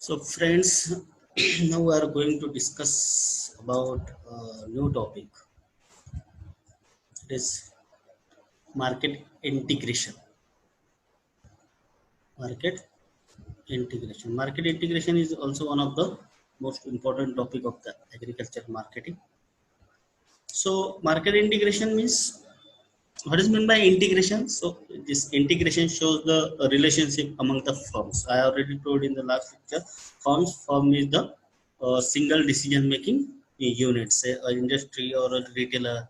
So friends, now we are going to discuss about a new topic. It is market integration. Market integration. Market integration is also one of the most important topic of the agriculture marketing. So market integration means, what is meant by integration? So this integration shows the relationship among the firms. I already told in the last lecture, firm is the single decision making unit, say an industry or a retailer.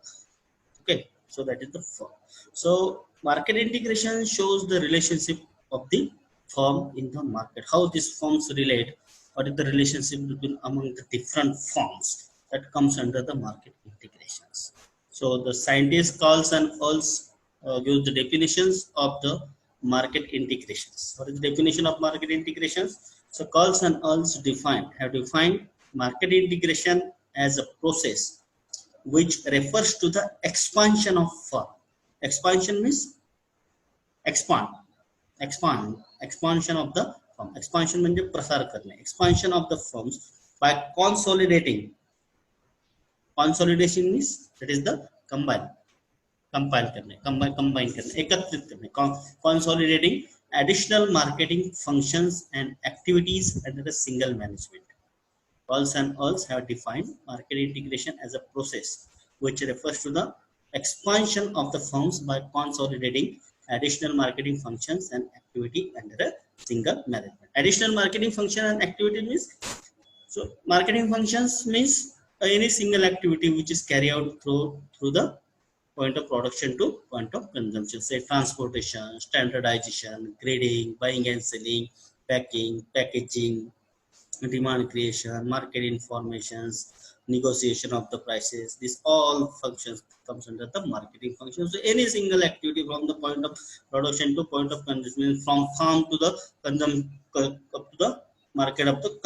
Okay, so that is the firm. So market integration shows the relationship of the firm in the market. How these firms relate, what is the relationship between among the different firms, that comes under the market integrations. So the scientist calls and also gives the definitions of the market integrations. What is the definition of market integrations? So calls and also have defined market integration as a process which refers to the expansion of firm. Expansion means expand, expansion of the firm. Expansion म्हणजे प्रसार करणे. Expansion of the firms by consolidating. Consolidation means that is the combine करणे, एकत्रित करणे. Consolidating additional marketing functions and activities under a single management. Calls and alls have defined market integration as a process which refers to the expansion of the firms by consolidating additional marketing functions and activity under a single management. Additional marketing function and activity means, so marketing functions means any single activity which is carried out through the point of production to point of consumption, say transportation, standardization, grading, buying and selling, packing, packaging, demand creation, market informations, negotiation of the prices. This all functions comes under the marketing function. So any single activity from the point of production to point of consumption, from farm to the up to the market of the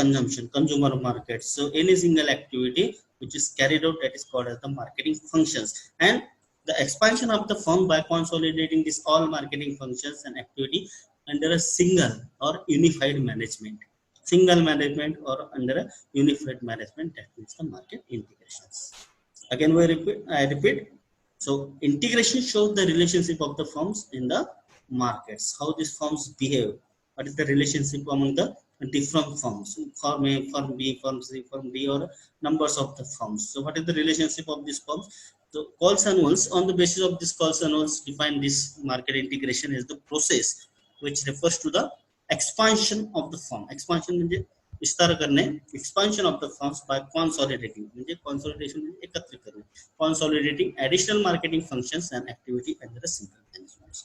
consumer market. So any single activity which is carried out, that is called as the marketing functions. And the expansion of the firm by consolidating these all marketing functions and activity under a single or unified management. Single management or under a unified management, that means the market integrations. Again I repeat. So integration shows the relationship of the firms in the markets, how these firms behave, what is the relationship among the different firms, firm A, firm B, firm C, firm D, or numbers of the firms. So what is the relationship of these firms? So calls and rules, on the basis of this calls and rules, define this market integration as the process which refers to the expansion of the firm. Expansion म्हणजे विस्तार करणे, expansion of the firms by consolidating, म्हणजे consolidation म्हणजे एकत्रित करणे, consolidating additional marketing functions and activity under a single management.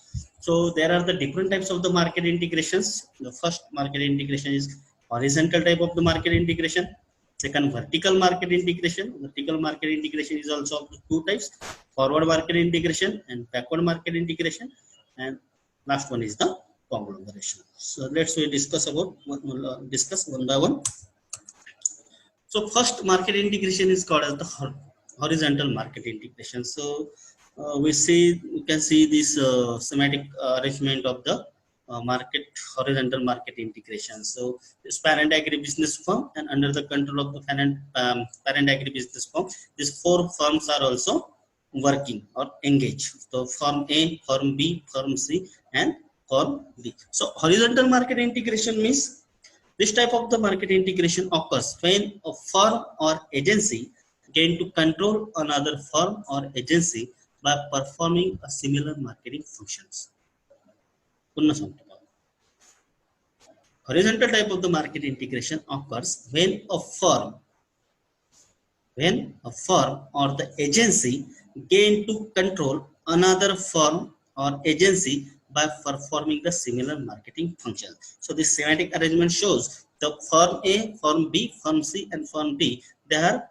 So there are the different types of the market integrations. The first market integration is horizontal type of the market integration. Second, vertical market integration. Vertical market integration is also of two types: forward market integration and backward market integration. And last one is the conglomeration. So let's discuss one by one. So first market integration is called as the horizontal market integration. So you can see this schematic arrangement of the horizontal market integration. So this parent agribusiness firm, and under the control of the parent agribusiness firm, these four firms are also working or engaged. So firm A, firm B, firm C, and firm D. So horizontal market integration means this type of the market integration occurs when a firm or agency gain to control another firm or agency by performing a similar marketing functions. Horizontal type of the market integration occurs when a firm or the agency gain to control another firm or agency by performing the similar marketing function. So this semantic arrangement shows the firm A, firm B, firm C, and firm D, they are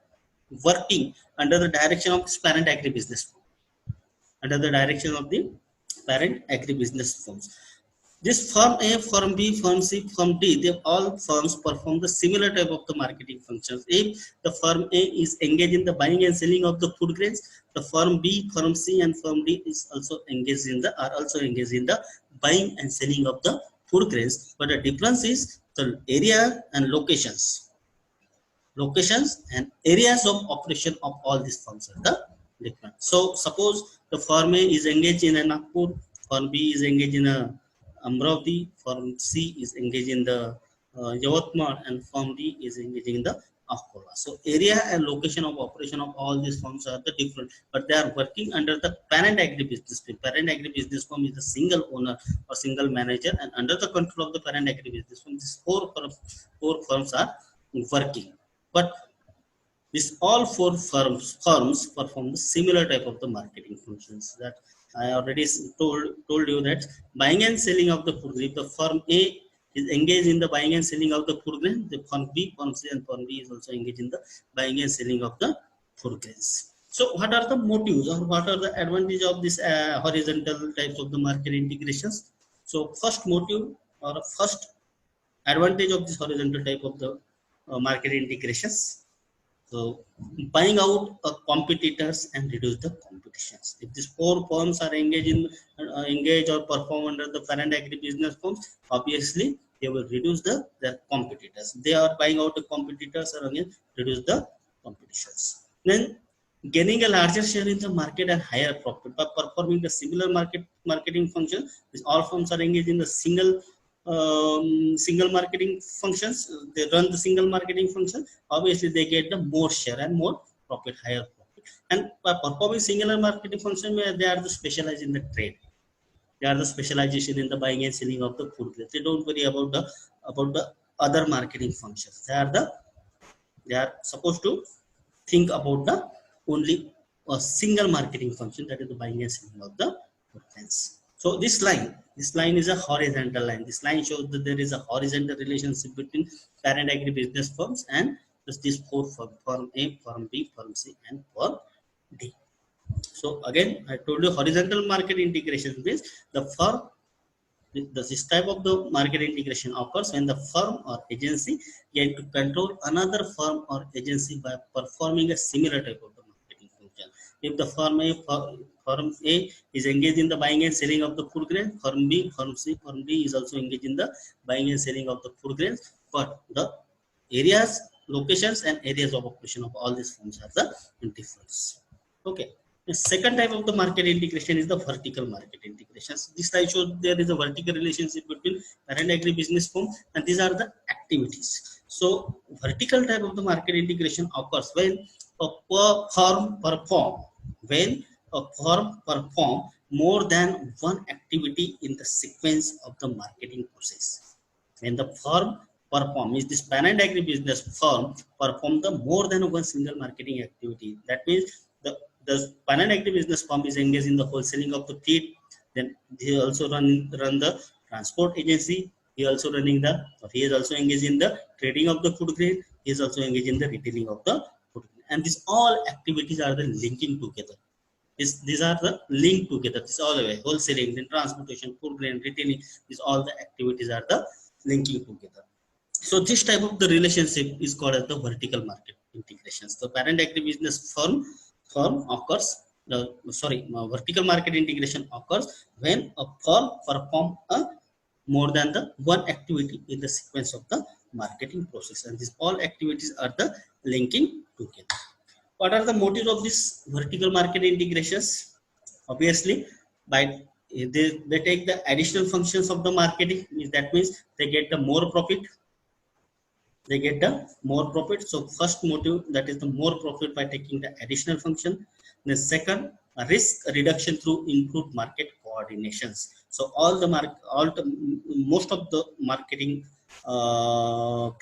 working under the direction of this parent agribusiness firm. Under the direction of the parent agribusiness firms. This firm A, firm B, firm C, firm D, they all firms perform the similar type of the marketing functions. If the firm A is engaged in the buying and selling of the food grains, the firm B, firm C, and firm D is also engaged in the buying and selling of the food grains. But the difference is the area and locations and areas of operation of all these firms are the different. So suppose the firm A is engaged in a Nagpur, firm B is engaged in a Amravati, firm C is engaged in the Yavatmal, and firm D is engaged in the Akola. So area and location of operation of all these firms are the different, but they are working under the parent agribusiness firm. Parent agribusiness firm is the single owner or single manager, and under the control of the parent agribusiness firm, these four firms are working. But these all four firms perform the similar type of the marketing functions that I already told you that buying and selling of the food grain. The firm A is engaged in the buying and selling of the food grain. The firm B, firm C, and firm D is also engaged in the buying and selling of the food grains. So, what are the motives or what are the advantage of this horizontal types of the market integrations? So, first motive or first advantage of this horizontal type of the market integrations. So buying out competitors and reduce the competitions. If these four firms are engaged or perform under the parent agribusiness firms, obviously they will reduce their competitors. They are buying out the competitors or again reduce the competitions. Then gaining a larger share in the market and higher profit by performing the similar marketing function. These all firms are engaged in the single marketing functions. They run the single marketing function. Obviously they get the more share and more profit, higher profit. And by performing singular marketing function, they are the specialized in the trade. They are the specialization in the buying and selling of the food. They don't worry about the other marketing functions. They are supposed to think about the only a single marketing function, that is the buying and selling of the goods. So this line is a horizontal line. This line shows that there is a horizontal relationship between parent agribusiness firms and these four firms: firm A, firm B, firm C, and firm D. So again, I told you horizontal market integration means this type of the market integration occurs when the firm or agency get to control another firm or agency by performing a similar type of the marketing function. If the firm A is engaged in the buying and selling of the food grain, firm B, firm C, firm D is also engaged in the buying and selling of the food grains, but the areas, locations, and areas of operation of all these firms are the difference. Okay. The second type of the market integration is the vertical market integrations. This type shows there is a vertical relationship between parent agribusiness firm, and these are the activities. So vertical type of the market integration occurs when a firm perform more than one activity in the sequence of the marketing process. When the firm perform is this parent agribusiness firm perform the more than one single marketing activity. That means the parent agribusiness firm is engaged in the wholesaling of the feed. Then he also run the transport agency. He is also engaged in the trading of the food grain. He is also engaged in the retailing of the food grain. And these all activities are the linking together. These are the linked together. This all the way wholesaling, then transportation, food grain, retailing. These all the activities are the linking together. So this type of the relationship is called as the vertical market integrations. The parent agribusiness firm occurs. Vertical market integration occurs when a firm perform more than the one activity in the sequence of the marketing process, and these all activities are the linking together. What are the motives of this vertical market integrations? Obviously, by they take the additional functions of the marketing. That means they get the more profit. So first motive, that is the more profit by taking the additional function. The second, risk reduction through improved market coordinations. So most of the marketing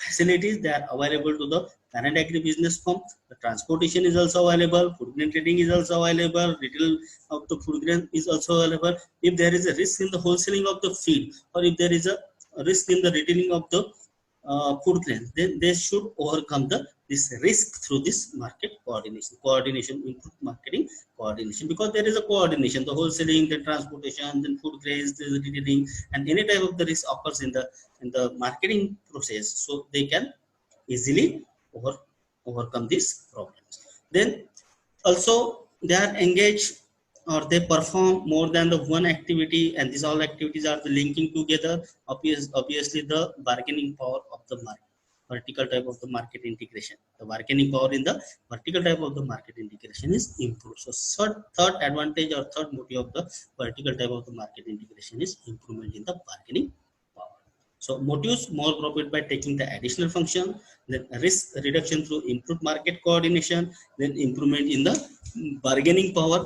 facilities, they are available to the parent agribusiness firm. The transportation is also available. Food grain trading is also available. Retail of the food grain is also available. If there is a risk in the wholesaling of the feed, or if there is a risk in the retailing of the food grains, then they should overcome this risk through this market coordination, improved marketing coordination, because there is a coordination, the wholesaling, the transportation, then food grains, the retailing, and any type of the risk occurs in the marketing process, so they can easily overcome these problems. Then also they are engaged or they perform more than the one activity, and these all activities are the linking together. Obviously the bargaining power of the market, vertical type of the market integration, the bargaining power in the vertical type of the market integration is improved. So third advantage or third motive of the vertical type of the market integration is improvement in the bargaining power. So motives: more profit by taking the additional function, then risk reduction through improved market coordination, then improvement in the bargaining power.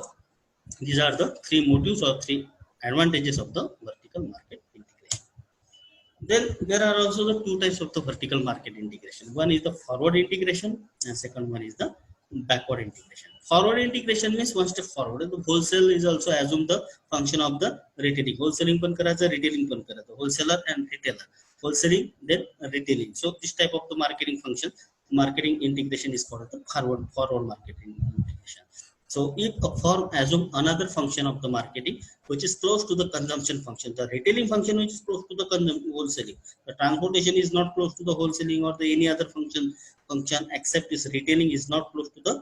These are the three motives or three advantages of the vertical market integration. Then there are also the two types of the vertical market integration. One is the forward integration, and second one is the backward integration. Forward integration means one step forward. The wholesale is also assume the function of the retailing. Wholesaling पण करायचं, retailing पण करायचं. Wholesaler and retailer. Wholesaling then retailing. So this type of the marketing function, marketing integration is called the forward marketing integration. So if a firm assume another function of the marketing which is close to the consumption function, the retailing function which is close to the wholesaling, the transportation is not close to the wholesaling or the any other function except is retailing is not close to the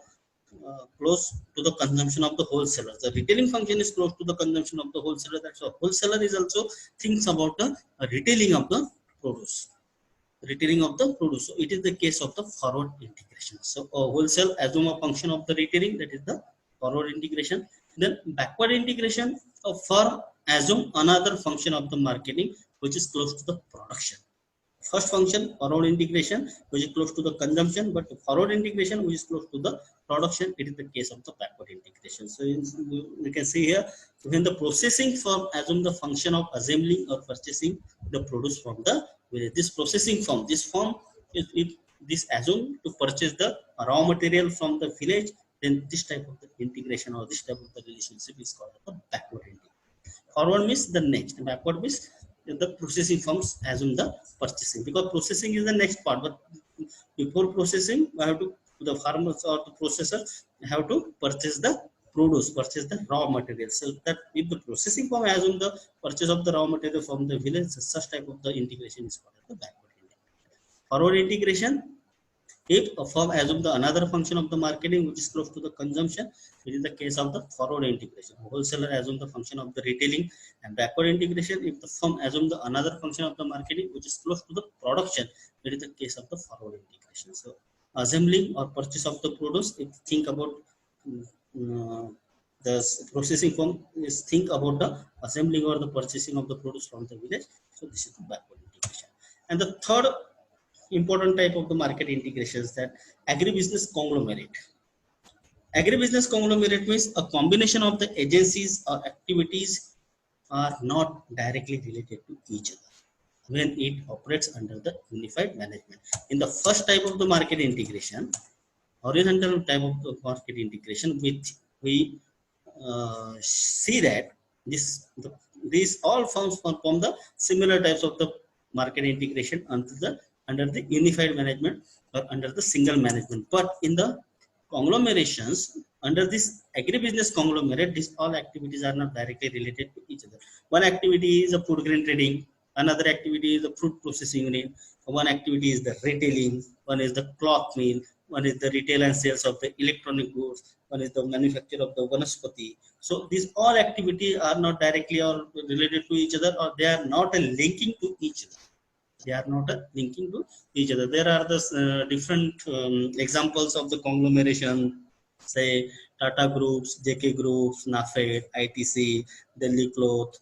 consumption of the wholesaler. The retailing function is close to the consumption of the wholesaler. That's why wholesaler is also thinks about the retailing of the produce. Retailing of the produce. So it is the case of the forward integration. So wholesale assume a function of the retailing, that is the forward integration. Then backward integration, a firm assume another function of the marketing which is close to the production. First function, forward integration, which is close to the consumption, but forward integration which is close to the production, it is the case of the backward integration. So you can see here, when the processing firm assume the function of assembling or purchasing the produce from the village. This processing firm, this firm, if this assume to purchase the raw material from the village, then this type of the integration or this type of the relationship is called the backward integration. Forward means the next, backward means the processing firms assume the purchasing, because processing is the next part. But before processing, I have to, the farmers or the processor have to purchase the produce, purchase the raw material. So that if the processing firm assume the purchase of the raw material from the village, such type of the integration is called the backward integration. Forward integration, if a firm assumes the another function of the marketing which is close to the consumption, it is the case of the forward integration. Wholesaler assumes the function of the retailing. And backward integration, if the firm assumes the another function of the marketing which is close to the production, it is the case of the forward integration. So assembling or purchase of the produce, if think about the processing firm is think about the assembling or the purchasing of the produce from the village. So this is the backward integration. And the third important type of the market integration is that agribusiness conglomerate. Agribusiness conglomerate means a combination of the agencies or activities are not directly related to each other when it operates under the unified management. In the first type of the market integration, horizontal type of the market integration, which we see that these all firms perform the similar types of the market integration under the unified management or under the single management. But in the conglomerations, under this agribusiness conglomerate, these all activities are not directly related to each other. One activity is a food grain trading, another activity is the fruit processing unit, one activity is the retailing, one is the cloth mill, one is the retail and sales of the electronic goods, one is the manufacture of the vanaspati. So these all activities are not directly or related to each other, or they are not linking to each other. They are not linking to each other. There are the different examples of the conglomeration, say Tata Groups, JK Groups, NAFED, ITC, Delhi Cloth,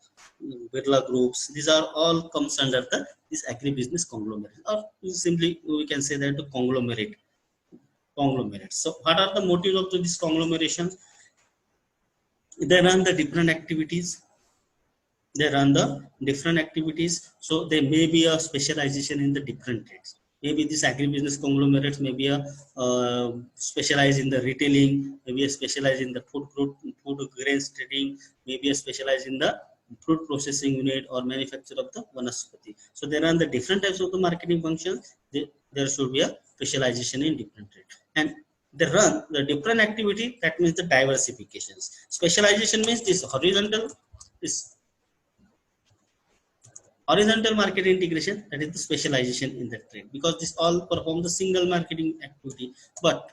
Birla Groups. These are all comes under this agribusiness conglomerate, or simply we can say that the conglomerate. So what are the motives of this conglomeration? They run the different activities. So there may be a specialization in the different trades. Maybe this agribusiness conglomerates may be a specialized in the retailing, maybe a specialized in the food grains trading, maybe a specialized in the fruit processing unit or manufacture of the vanaspati. So there are the different types of the marketing functions. There should be a specialization in different trade. And they run the different activity, that means the diversifications. Specialization means this horizontal market integration, that is the specialization in the trade, because this all perform the single marketing activity. But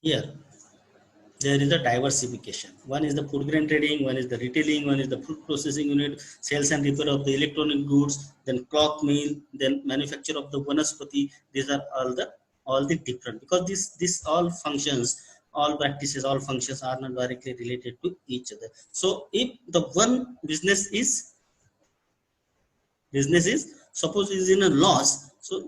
here there is a diversification. One is the food grain trading, one is the retailing, one is the food processing unit, sales and repair of the electronic goods, then cloth mill, then manufacture of the vanaspati. These are all the different, because this all functions, all practices, all functions are not directly related to each other. So if the one business is suppose is in a loss, so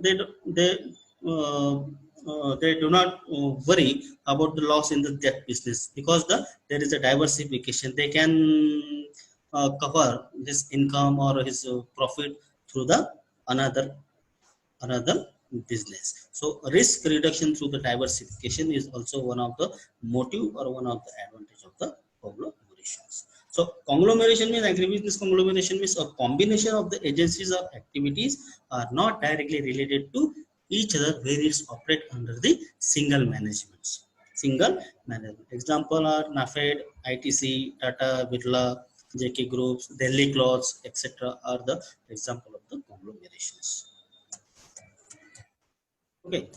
uh, they do not worry about the loss in that business, because there is a diversification. They can cover his income or his profit through the another business. So risk reduction through the diversification is also one of the motive or one of the advantage of the conglomerations. So conglomeration means, agribusiness conglomeration means a combination of the agencies or activities are not directly related to each other, where it's operate under the single management. Single management. Example are NAFED, ITC, Tata, Birla, JK Groups, Delhi Cloths, etc. are the example of the conglomerations. Okay,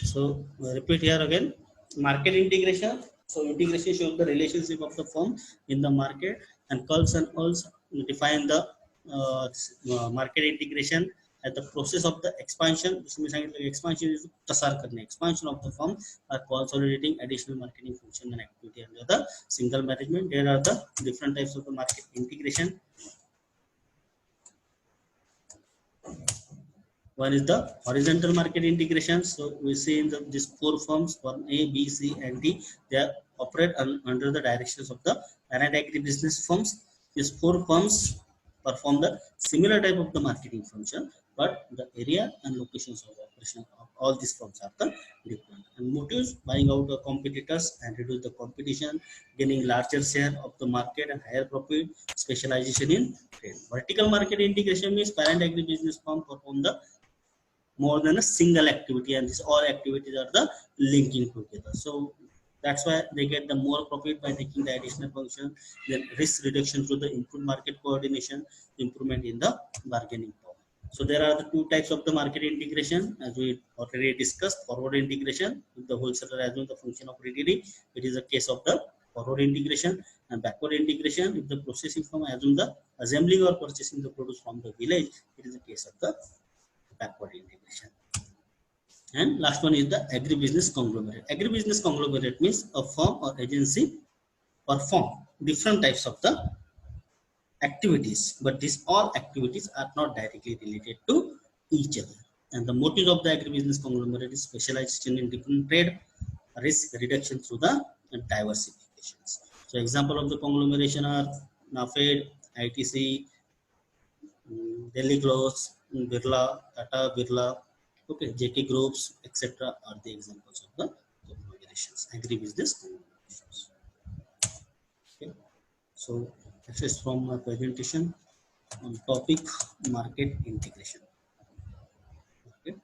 so repeat here again. Market integration. So integration shows the relationship of the firm in the market, and curves and also define the market integration at the process of the expansion. इसमें सांगितलं expansion is प्रसार करणे, expansion of the firm are consolidating additional marketing function and activity under the single management. There are the different types of the market integration. One is the horizontal market integration. So we see in these four firms, one A, B, C, and D. They operate under the directions of the parent agribusiness firms. These four firms perform the similar type of the marketing function, but the area and locations of operation of all these firms are the different. And motives: buying out the competitors and reduce the competition, gaining larger share of the market and higher profit, specialization in trade. Vertical market integration means parent agribusiness firm perform the more than a single activity, and these all activities are the linking together. So that's why they get the more profit by taking the additional function. Then risk reduction through the improved market coordination, improvement in the bargaining power. So there are the two types of the market integration, as we already discussed. Forward integration, with the wholesaler assume the function of retailing, it is a case of the forward integration. And backward integration, if the processing firm assume the assembling or purchasing the produce from the village, it is a case of the backward integration. And last one is the agribusiness conglomerate. Agribusiness conglomerate means a firm or agency perform different types of the activities, but these all activities are not directly related to each other. And the motive of the agribusiness conglomerate is specialization in different trade, risk reduction through the diversifications. So example of the conglomeration are NAFED, ITC, Delhi Clothes, Birla, Tata Birla, okay, JK Groups, etc. are the examples of the conglomerations, agribusiness conglomerations. Okay, so this is from my presentation on topic market integration. Okay.